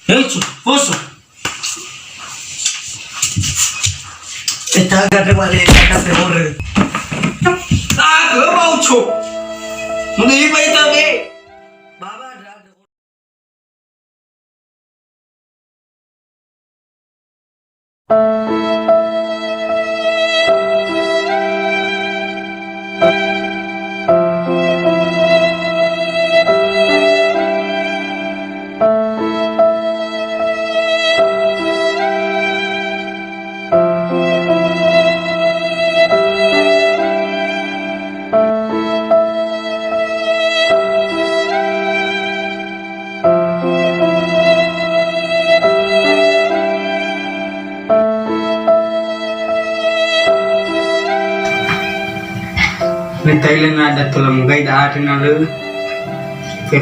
Hecho, poso. Está acá, vale, acá se borre. Ah, ¿qué baucho? ¿No te iba a ir también? Baba, Nên tay lên là đặt là một gây đá trên nào nữa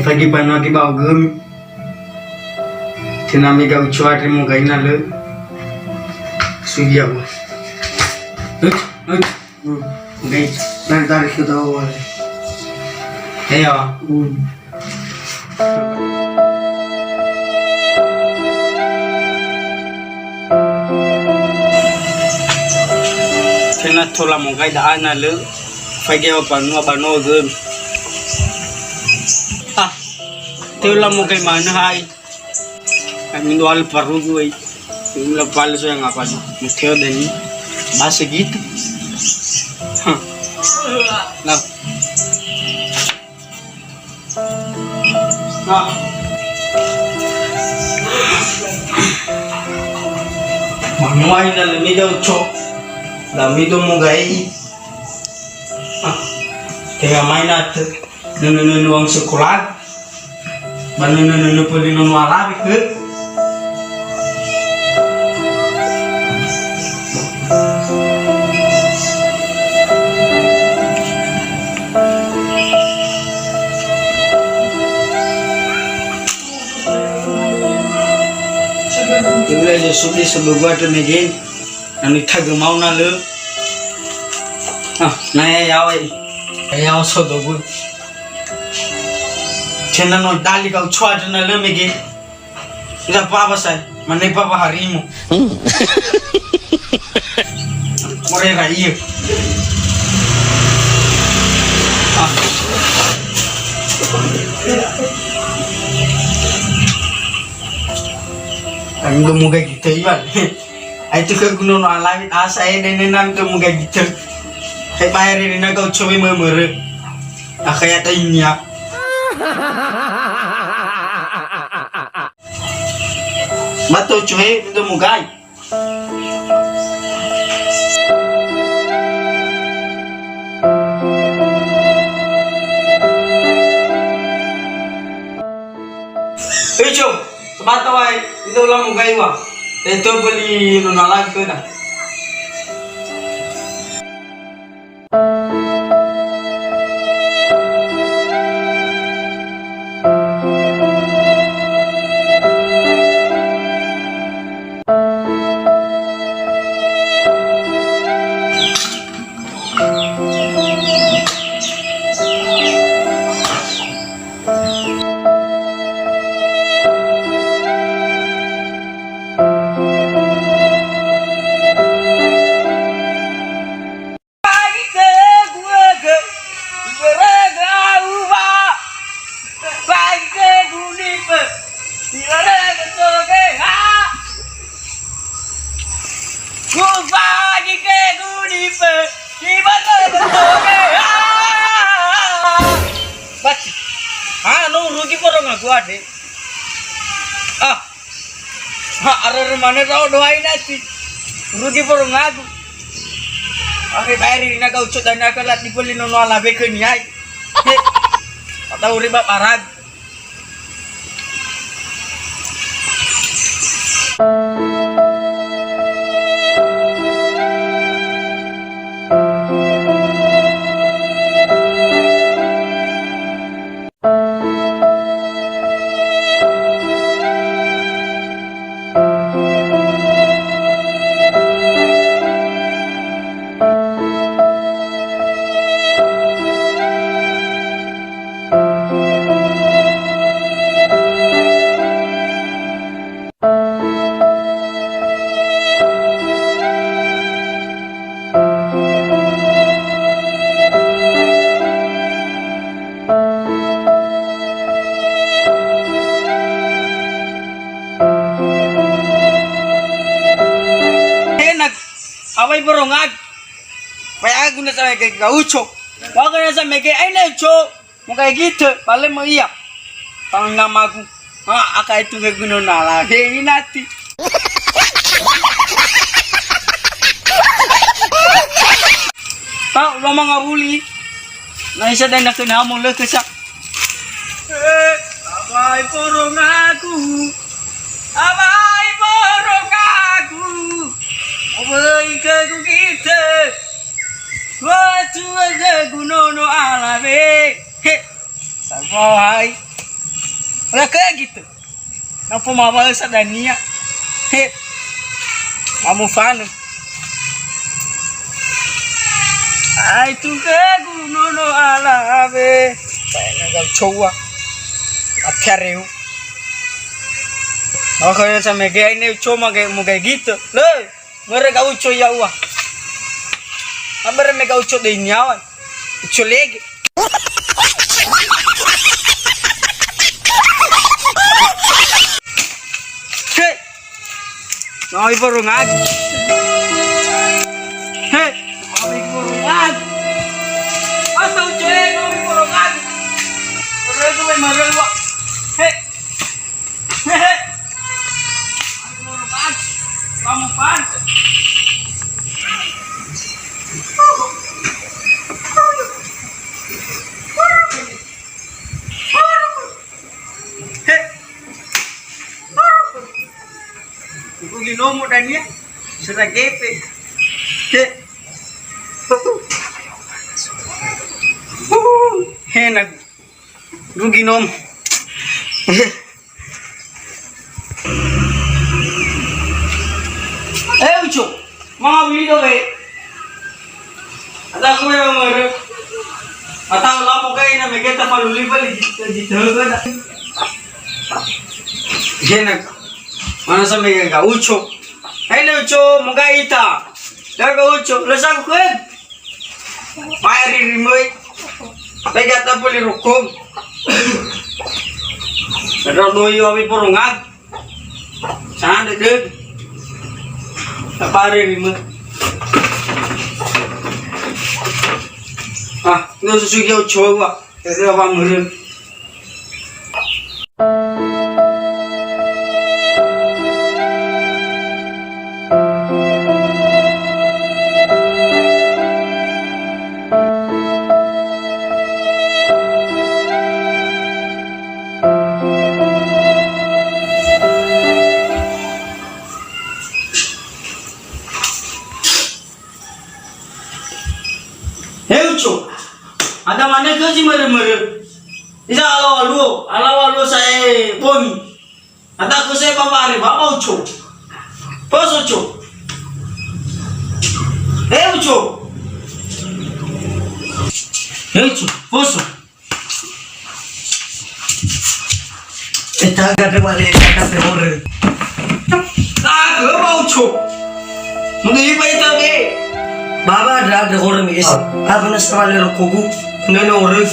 phải đi bàn nó cái bao gươm thì nào mình gạo chua trên một cái nào nữa suy yếu gây đang ra được đâu thấy à thế là thôi là một cái đá nào nữa phải kêu bà nó gươm ah itu lah mau kayak mana hai kami jual paru gue ini lah palsu yang apa sih mungkin dari bahasa gitu nah manuai na lamidaw chok lamido mo gay kaya main natin nununuang sekolah manununu puli nunu alabi ke Ibu aja sudah sebuah tu mejen, anu thag mau na le, naya yaw so dogu, cina no dali kau cuaca na le mejen, ida papa say, mana papa harimu, mereka iya, Ang muga gitu iban. Ay tu ka kuno no alawit asa ay nenenan ka muga gitu. Ay bayarin na kau coba memere. Akaya ta inya. Mato coba itu mugai. Ejo Batawai itu lah mugai wa, itu beli nunalak tu dah. Rugi porong aku ada. Arah mana tahu doain nanti. Rugi porong aku. Akhir bayarin nak kau cuci nak kelat di beli nono ala beken nyai. Tahu riba parag. awai borongag. Kaya aku na sa may gaucho. Wag na sa may ay na ucho. Mo kay gitu, pala mo iya. Pang nama ko. Aka itu guno na la. Hey nati. Tao lo mga uli. Na isa din nakinamo le kesa. Abay porong aku. Abay porong aku. Abay kagu kita. Watu aja gunono alave. He. Sabay. Wala kaya gitu. Nang pumawala sa dania. He. Kamu fan. Ay tu kagu nono alave. Saya nggak coba. Akhirnya. Kalau sama kayak ini cuma kayak mau kayak gitu. Loh, mereka uco ya wah. Ambil mereka uco di nyawa. Uco lagi. Hei. Nah, ibu rungat. Hei. Ibu rungat. Apa uco lagi ibu rungat? Mereka memang rewa. Hei. Hei. Ibu rungat. Kamu pantas. Ginomo dan dia sudah gepe. Enak. Lu ginom. Uco, mau beli dong ada aku yang merek. Atau lama kayak ini kita perlu beli gitu kan? Enak. Mana sampai ke uco? Ini uco muka ita. Dah ke uco, lesak kan? Mari rimoi. Lagi tak boleh rukum. Ada doi awi porongak. Sana dek. Tak pare rimoi. Ini susu dia uco wa. Ada apa meren? Ada mana ke sih mere-mere? Isa alawalu saya pun. Ada aku saya papare, bapak uco. Pos uco. Uco. Uco, pos. Kita gak boleh kata teror. Bapak uco. Mungkin itu be. Baba drag de horn is abna samale rokogu neno orif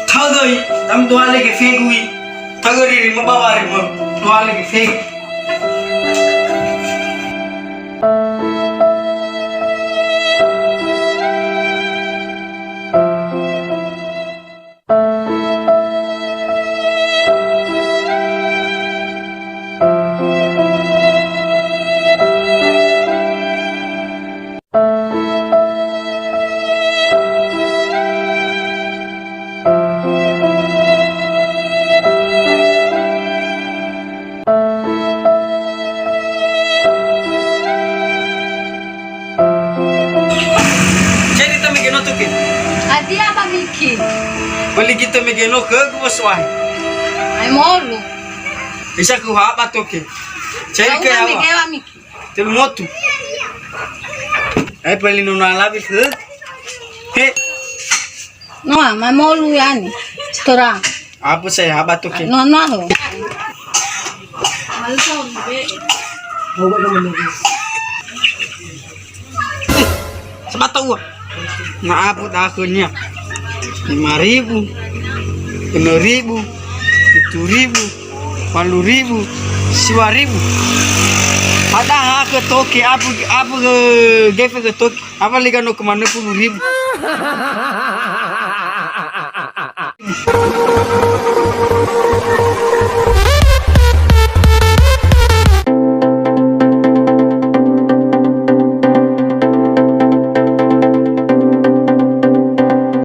thagoi tam doale ke fegui thagori ri mababa ri mo doale ke feg Adia apa Miki? Beli kita megeno ke guswai. Ai molu. Isa ku haba toke. Ceri ke Auna hawa. Miguel Miki. Telu motu. Ai beli nuna labi ke. He. No, mas molu yani. Stora. Apa saya haba toke. No, no ho. Malsa be. Hoba naman lagi. Sebata uang. Naabot ako niya 5,000, 6,000, 7,000, 8,000, 9,000. Ada hak ke toke apa ke gefe ke toke apa liga no kemana 10.000.